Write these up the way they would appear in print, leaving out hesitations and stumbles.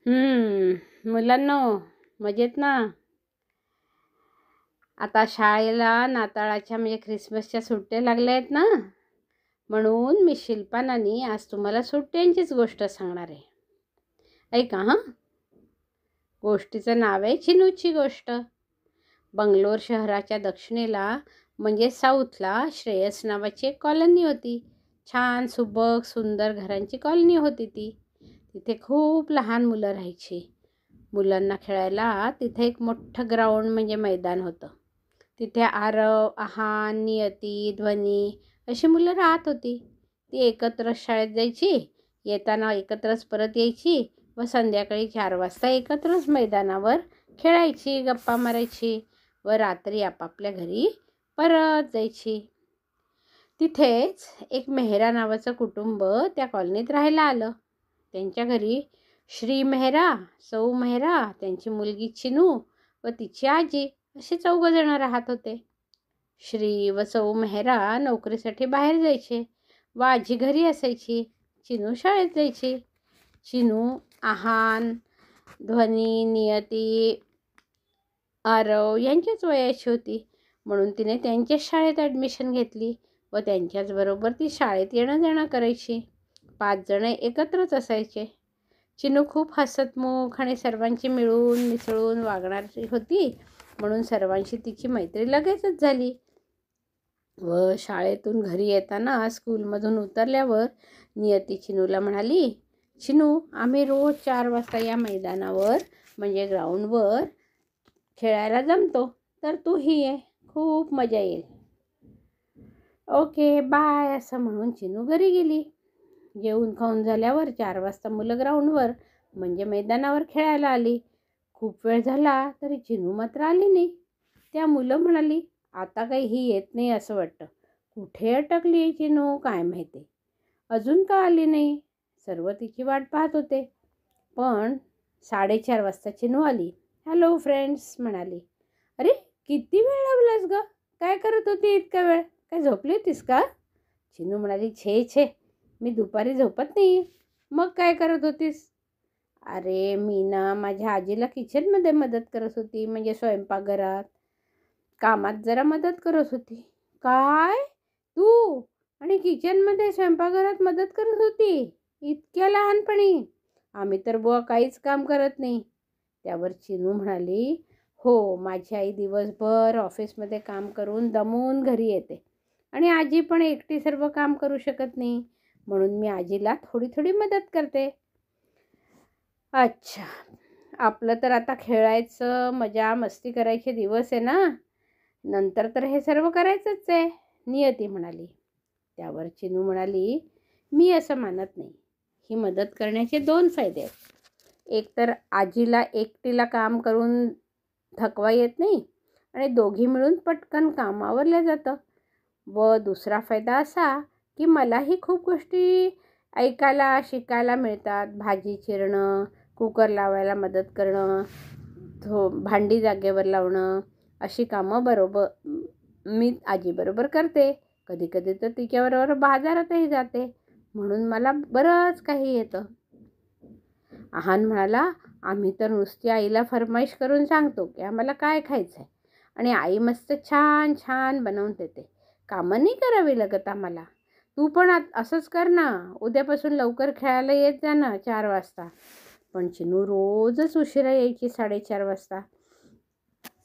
मुलांनो, मजेत ना? आता शाळेला नाताळाच्या म्हणजे ख्रिसमसच्या सुट्ट्या लागल्या आहेत ना, म्हणून मी शिल्पा नानी आज तुम्हाला सुट्ट्यांचीच गोष्ट सांगणार आहे. ऐका हां. गोष्टीचं नाव आहे चिनूची गोष्ट. बंगलोर शहराच्या दक्षिणेला म्हणजे साऊथला श्रेयस नावाची एक कॉलनी होती. छान सुबक सुंदर घरांची कॉलनी होती ती. तिथे खूप लहान मुलं राहायची. मुलांना खेळायला तिथे एक मोठं ग्राउंड म्हणजे मैदान होतं. तिथे आरव, आहान, नियती, ध्वनी अशी मुलं राहत होती. ती एकत्र शाळेत जायची, येताना एकत्रच परत यायची व संध्याकाळी 4 वाजता एकत्रच मैदानावर खेळायची, गप्पा मारायची व रात्री आपापल्या घरी परत जायची. तिथेच एक मेहरा नावाचं कुटुंब त्या कॉलनीत राहायला आलं. त्यांच्या घरी श्री मेहरा, सौ मेहरा, त्यांची मुलगी चिनू व तिची आजी असे 4 जण राहत होते. श्री व सौ मेहरा नोकरीसाठी बाहेर जायचे व आजी घरी असायची. चिनू शाळेत जायची. चिनू आहान, ध्वनी, नियती, आरव यांच्याच वयाची होती, म्हणून तिने त्यांच्याच शाळेत ॲडमिशन घेतली व त्यांच्याचबरोबर ती शाळेत येणं जाणं करायची. 5 जण एकत्रच असायचे. चिनू खूप हसतमुख आणि सर्वांची मिळून मिसळून वागणारी होती, म्हणून सर्वांशी तिची मैत्री लगेचच झाली. व शाळेतून घरी येताना स्कूलमधून उतरल्यावर नियती चिनूला म्हणाली, चिनू, आम्ही रोज 4 वाजता या मैदानावर म्हणजे ग्राउंडवर खेळायला जमतो, तर तूही ये, खूप मजा येईल. ओके बाय असं म्हणून चिनू घरी गेली. जेवून खाऊन झाल्यावर 4 वाजता मुलं ग्राउंडवर म्हणजे मैदानावर खेळायला आली. खूप वेळ झाला तरी चिनू मात्र आली नाही. त्या मुलं म्हणाली, आता काही ही येत नाही असं वाटतं. कुठे अटकली आहे चिनू, काय माहिती, अजून का आली नाही? सर्व तिची वाट पाहत होते. पण 4:30 वाजता चिनू आली. हॅलो फ्रेंड्स म्हणाली. अरे किती वेळ लावलास ग? काय करत होती इतका वेळ? काय झोपली होतीस का? चिनू म्हणाली, छे मी दुपारी झोपत नाही. मग काय करत होतीस? अरे मी ना माझ्या आजीला किचनमध्ये मदत करत होती, म्हणजे स्वयंपाकघरात कामात जरा मदत करत होती. काय, तू आणि किचनमध्ये स्वयंपाकघरात मदत करत होती इतक्या लहानपणी? आम्ही तर बुवा काहीच काम करत नाही. त्यावर चिनू म्हणाली, हो, माझी आई दिवसभर ऑफिसमध्ये काम करून दमून घरी येते आणि आजी पण एकटी सर्व काम करू शकत नाही, म्हणून मी आजीला थोडी थोडी मदत करते. अच्छा, आपलं तर आता खेळायचं, मजा मस्ती करायचे दिवस आहे ना, नंतर तर हे सर्व करायचंच आहे, नियती म्हणाली. त्यावर चिनू म्हणाली, मी असं मानत नाही. ही मदत करण्याचे 2 फायदे आहेत. एक तर आजीला एकटीला काम करून थकवा येत नाही आणि दोघी मिळून पटकन काम आवरलं जातं. व दुसरा फायदा असा की मलाही खूप गोष्टी ऐकायला शिकायला मिळतात. भाजी चिरणं, कुकर लावायला मदत करणं, भांडी जागेवर लावणं अशी कामं बरोबर मी आजीबरोबर करते. कधी कधी तर तिच्याबरोबर बाजारातही जाते, म्हणून मला बरंच काही येतं. आहान म्हणाला, आम्ही तर नुसती आईला फरमाईश करून सांगतो की आम्हाला काय खायचं आहे आणि आई मस्त छान छान बनवून देते. कामं नाही करावी लागत आम्हाला. तू पण असंच कर ना, उद्यापासून लवकर खेळायला येत जा ना 4 वाजता. पण चिनू रोजच उशिरा यायची 4:30 वाजता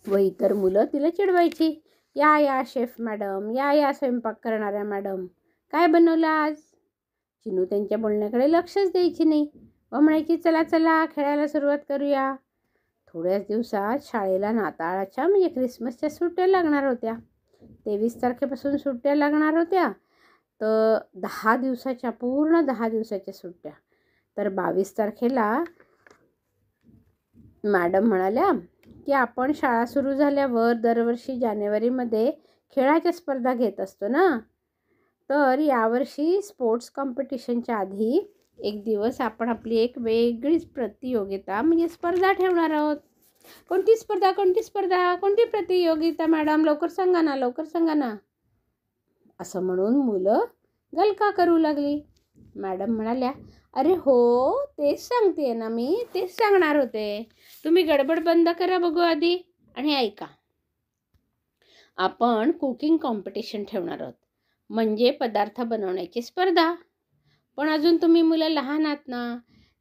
व इतर मुलं तिला चिडवायची, या शेफ मॅडम, या स्वयंपाक करणाऱ्या मॅडम, काय बनवलं आज? चिनू त्यांच्या बोलण्याकडे लक्षच द्यायची नाही व म्हणायची, चला चला खेळायला सुरुवात करूया. थोड्याच दिवसात शाळेला नाताळाच्या म्हणजे ख्रिसमसच्या सुट्ट्या लागणार होत्या. 23 तारखेपासून सुट्ट्या लागणार होत्या, तर 10 दिवसाच्या पूर्ण 10 दिवसाच्या सुट्ट्या. तर 22 तारखेला मॅडम म्हणाल्या की आपण शाळा सुरू झाल्यावर दरवर्षी जानेवारीमध्ये खेळाच्या स्पर्धा घेत असतो ना, तर यावर्षी स्पोर्ट्स कॉम्पिटिशनच्या आधी एक दिवस आपण आपली एक वेगळीच प्रतियोगिता म्हणजे स्पर्धा ठेवणार आहोत. कोणती स्पर्धा कोणती प्रतियोगिता मॅडम, लवकर सांगा ना असं म्हणून मुलं गलका करू लागली. मॅडम म्हणाल्या, अरे हो, तेच सांगते ना मी, तेच सांगणार होते. तुम्ही गडबड बंद करा बघू आधी आणि ऐका. आपण कुकिंग कॉम्पिटिशन ठेवणार आहोत, म्हणजे पदार्थ बनवण्याची स्पर्धा. पण अजून तुम्ही मुलं लहान आहात ना,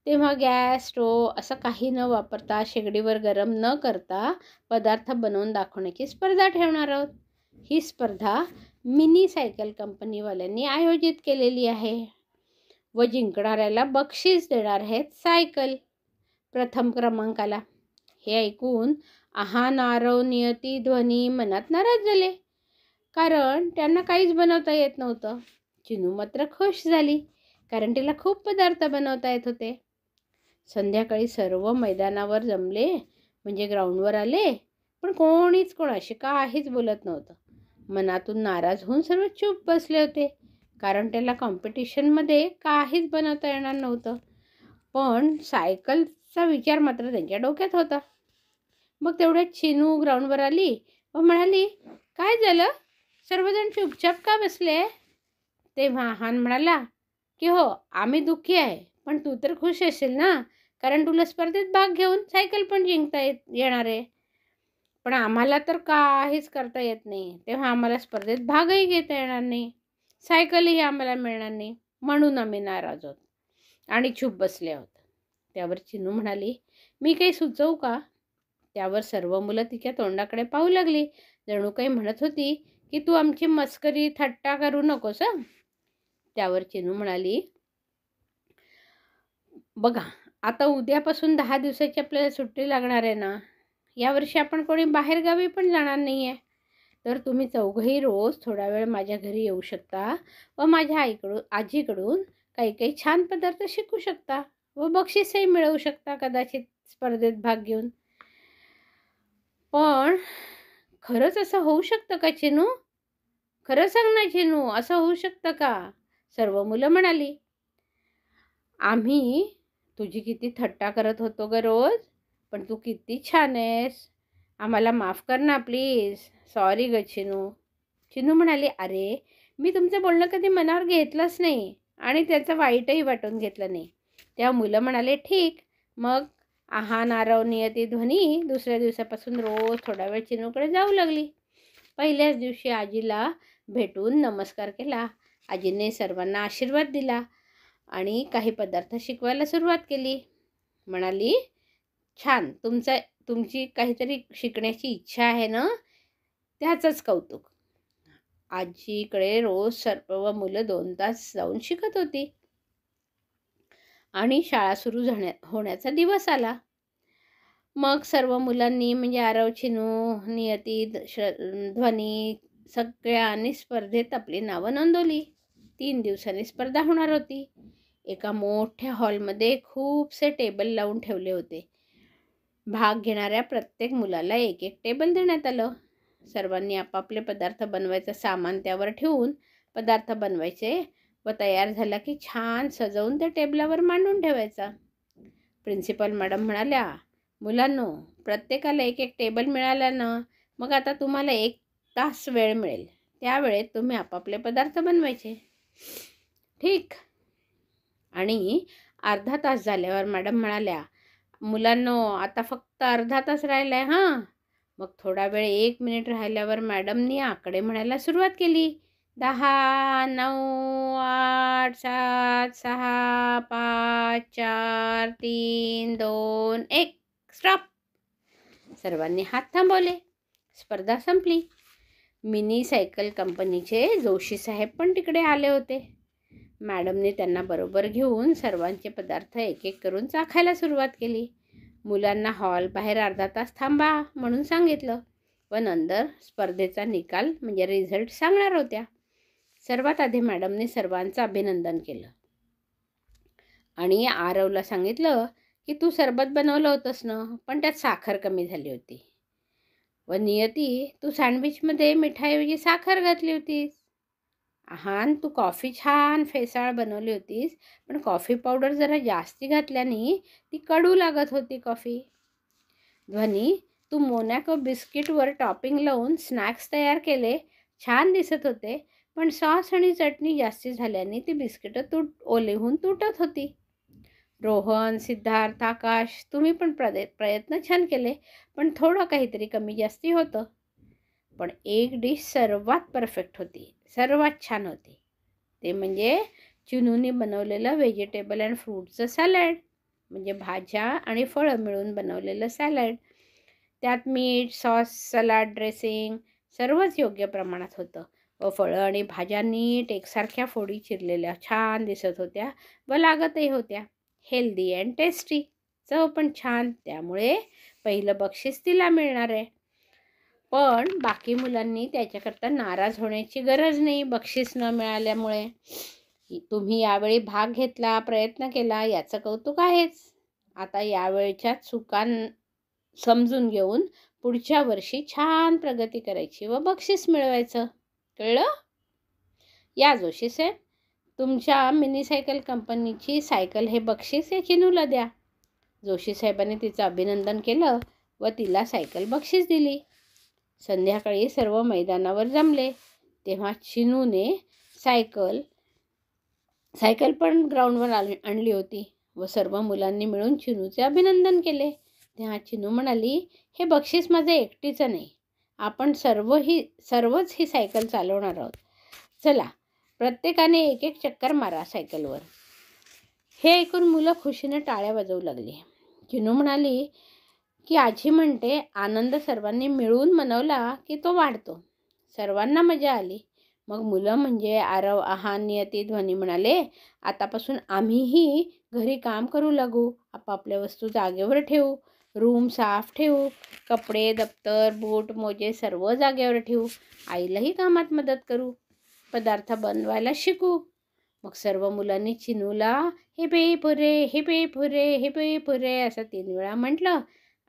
तेव्हा गॅस, स्टोव असं काही न वापरता, शेगडीवर गरम न करता पदार्थ बनवून दाखवण्याची स्पर्धा ठेवणार आहोत. ही स्पर्धा मिनी सायकल कंपनीवाल्यांनी आयोजित केलेली आहे व जिंकणाऱ्याला बक्षीस देणार आहेत सायकल, प्रथम क्रमांकाला. हे ऐकून आहान, आरव, नियती, ध्वनी मनात नाराज झाले, कारण त्यांना काहीच बनवता येत नव्हतं. चिनू मात्र खुश झाली, कारण तिला खूप पदार्थ बनवता येत होते. संध्याकाळी सर्व मैदानावर जमले, म्हणजे ग्राउंडवर आले, पण कोणीच कोणाशी काहीच बोलत नव्हतं. मनातून नाराज होऊन सर्व चूप बसले होते, कारण त्याला कॉम्पिटिशनमध्ये काहीच बनवता येणार नव्हतं. पण सायकलचा विचार मात्र त्यांच्या डोक्यात होता. मग तेवढ्यात चिनू ग्राउंडवर आली व म्हणाली, काय झालं, सर्वजण चुपचाप का बसले? तेव्हा आहान म्हणाला की हो, आम्ही दुःखी आहे, पण तू तर खुश असेल ना, कारण तुला स्पर्धेत भाग घेऊन सायकल पण जिंकता येणार आहे. पण आम्हाला तर काहीच करता येत नाही, तेव्हा आम्हाला स्पर्धेत भागही घेता येणार नाही, सायकलही आम्हाला मिळणार नाही, म्हणून आम्ही नाराज आहोत आणि चूप बसले आहोत. त्यावर चिनू म्हणाली, मी काही सुचवू का? त्यावर सर्व मुलं तिच्या तोंडाकडे पाहू लागली, जणू काही म्हणत होती की तू आमची मस्करी थट्टा करू नकोस हं. त्यावर चिनू म्हणाली, बघा, आता उद्यापासून 10 दिवसाची आपल्याला सुट्टी लागणार आहे ना. यावर्षी आपण कोणी बाहेरगावी पण जाणार नाही आहे, तर तुम्ही चौघंही रोज थोडा वेळ माझ्या घरी येऊ शकता व माझ्या आजीकडून काही काही छान पदार्थ शिकू शकता व बक्षीसही मिळवू शकता कदाचित स्पर्धेत भाग घेऊन. पण खरंच असं होऊ शकतं का चिनू? खरं सांग ना चिनू, असं होऊ शकतं का? सर्व मुलं म्हणाली, आम्ही तुझी किती थट्टा करत होतो ग रोज, पण तू किती छान आहेस, आम्हाला माफ कर ना प्लीज, सॉरी ग चिनू. चिनू म्हणाली, अरे मी तुमचं बोलणं कधी मनावर घेतलंच नाही आणि त्याचं वाईटही वाटून घेतलं नाही. त्या मुलं म्हणाले, ठीक. मग आहान, आरव, नियती, ध्वनी दुसऱ्या दिवसापासून रोज थोडा वेळ चिनूकडे जाऊ लागली. पहिल्याच दिवशी आजीला भेटून नमस्कार केला. आजीने सर्वांना आशीर्वाद दिला आणि काही पदार्थ शिकवायला सुरुवात केली. म्हणाली, छान, तुमची काहीतरी शिकण्याची इच्छा आहे ना, त्याचंच कौतुक. आजीकडे रोज सर्व मुलं 2 तास जाऊन शिकत होती आणि शाळा सुरू होण्याचा दिवस आला. मग सर्व मुलांनी, म्हणजे आरव, चिनू, नियती, ध्वनी सगळ्यांनी स्पर्धेत आपली नावं नोंदवली. 3 दिवसांनी स्पर्धा होणार होती. एका मोठ्या हॉलमध्ये खूपसे टेबल लावून ठेवले होते. भाग घेणाऱ्या प्रत्येक मुलाला एक एक टेबल देण्यात आलं. सर्वांनी आपापले पदार्थ बनवायचं सामान त्यावर ठेवून पदार्थ बनवायचे व तयार झाला की छान सजवून त्या टेबलावर मांडून ठेवायचा. प्रिन्सिपल मॅडम म्हणाल्या, मुलांनो, प्रत्येकाला एक एक टेबल मिळाला ना, मग आता तुम्हाला 1 तास वेळ मिळेल. त्या वेळेत तुम्ही आपापले पदार्थ बनवायचे. ठीक. आणि अर्धा तास झाल्यावर मॅडम म्हणाल्या, मुलांनो, आता फक्त अर्धा तास राहिला आहे हां. मग थोडा वेळ 1 मिनिट राहिल्यावर मॅडमनी आकडे म्हणायला सुरुवात केली. 10, 9, 8, 7, 6, 5, 4, 3, 2, 1, स्टॉप. सर्वांनी हात थांबवले. स्पर्धा संपली. मिनी सायकल कंपनीचे जोशी साहेब पण तिकडे आले होते. मॅडमने त्यांना बरोबर घेऊन सर्वांचे पदार्थ एक एक करून चाखायला सुरुवात केली. मुलांना हॉल बाहेर अर्धा तास थांबा म्हणून सांगितलं व नंतर स्पर्धेचा निकाल म्हणजे रिझल्ट सांगणार होत्या. सर्वात आधी मॅडमने सर्वांचं अभिनंदन केलं आणि आरवला सांगितलं की तू सरबत बनवलं होतंस ना, पण त्यात साखर कमी झाली होती. व नियती, तू सँडविचमध्ये मिठाईऐवजी साखर घातली होतीस. आहान, तू कॉफी छान फेसाळ बनवली होतीस, पण कॉफी पावडर जरा जास्ती घातल्याने ती कडू लागत होती कॉफी. ध्वनी, तू मोनॅको बिस्किटवर टॉपिंग लावून स्नॅक्स तयार केले, छान दिसत होते, पण सॉस आणि चटणी जास्ती झाल्याने ती बिस्किटं ओले होऊन तुटत होती. रोहन, सिद्धार्थ, आकाश, तुम्ही पण प्रयत्न छान केले, पण थोडं काहीतरी कमी जास्ती होतं. पण एक डिश सर्वात परफेक्ट होती, सर्वात छान होती. ते म्हणजे चिनूने बनवलेलं व्हेजिटेबल अँड फ्रूटचं सॅलड, म्हणजे भाज्या आणि फळं मिळून बनवलेलं सॅलड. त्यात मीठ, सॉस, सलाड ड्रेसिंग सर्वच योग्य प्रमाणात होतं व फळं आणि भाज्या नीट एकसारख्या फोडी चिरलेल्या छान दिसत होत्या व लागतही होत्या. हेल्दी अँड टेस्टी, चव पण छान. त्यामुळे पहिलं बक्षीस तिला मिळणार आहे. पण बाकी मुलांनी त्याच्याकरता नाराज होण्याची गरज नाही बक्षीस न मिळाल्यामुळे. तुम्ही यावेळी भाग घेतला, प्रयत्न केला, याचं कौतुक आहेच. आता यावेळच्या चुका समजून घेऊन पुढच्या वर्षी छान प्रगती करायची व बक्षीस मिळवायचं. कळलं? या जोशी साहेब, तुमच्या मिनी सायकल कंपनीची सायकल हे बक्षीस या चिनूला द्या. जोशी साहेबांनी तिचं अभिनंदन केलं व तिला सायकल बक्षीस दिली. संध्याकाळी सर्व मैदानावर जमले तेव्हा चिनूने सायकल पण ग्राउंडवर आणली होती व सर्व मुलांनी मिळून चिनूचे अभिनंदन केले. तेव्हा चिनू म्हणाली, हे बक्षीस माझं एकटीचं नाही, आपण सर्वच ही सायकल चालवणार आहोत. चला, प्रत्येकाने एक एक चक्कर मारा सायकलवर. हे ऐकून मुलं खुशीने टाळ्या वाजवू लागली. चिनू म्हणाली की आजी म्हणते आनंद सर्वांनी मिळून मनवला की तो वाढतो. सर्वांना मजा आली. मग मुलं म्हणजे आरव, आहान, नियती, ध्वनी म्हणाले, आतापासून आम्हीही घरी काम करू लागू. आपापल्या वस्तू जागेवर ठेवू, रूम साफ ठेवू, कपडे, दप्तर, बूट, मोजे सर्व जागेवर ठेवू. आईलाही कामात मदत करू, पदार्थ बनवायला शिकू. मग सर्व मुलांनी चिनूला हे पे पुरे, हे पे पुरे, हे पे पुरे असं 3 वेळा म्हटलं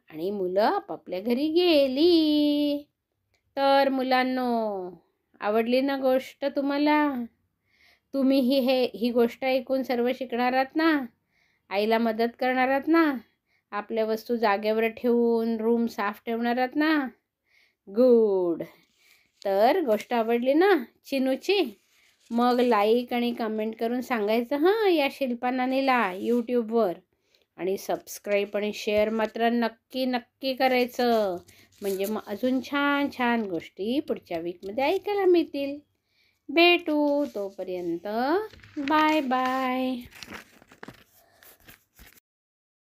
आणि मुलं आपापल्या घरी गेली. तर मुलांनो, आवडली ना गोष्ट तुम्हाला? तुम्हीही ही गोष्ट ऐकून सर्व शिकणार आहात ना? आईला मदत करणार आहात ना? आपल्या वस्तू जागेवर ठेवून रूम साफ ठेवणार आहात ना? गुड. तर गोष्ट आवडली ना चिनूची? मग लाईक आणि कमेंट करून सांगायचं हां या शिल्पा नानीला यूट्यूबवर. आणि सबस्क्राईब आणि शेअर मात्र नक्की करायचं. म्हणजे मग अजून छान छान गोष्टी पुढच्या वीकमध्ये ऐकायला मिळतील. भेटू तोपर्यंत बाय बाय.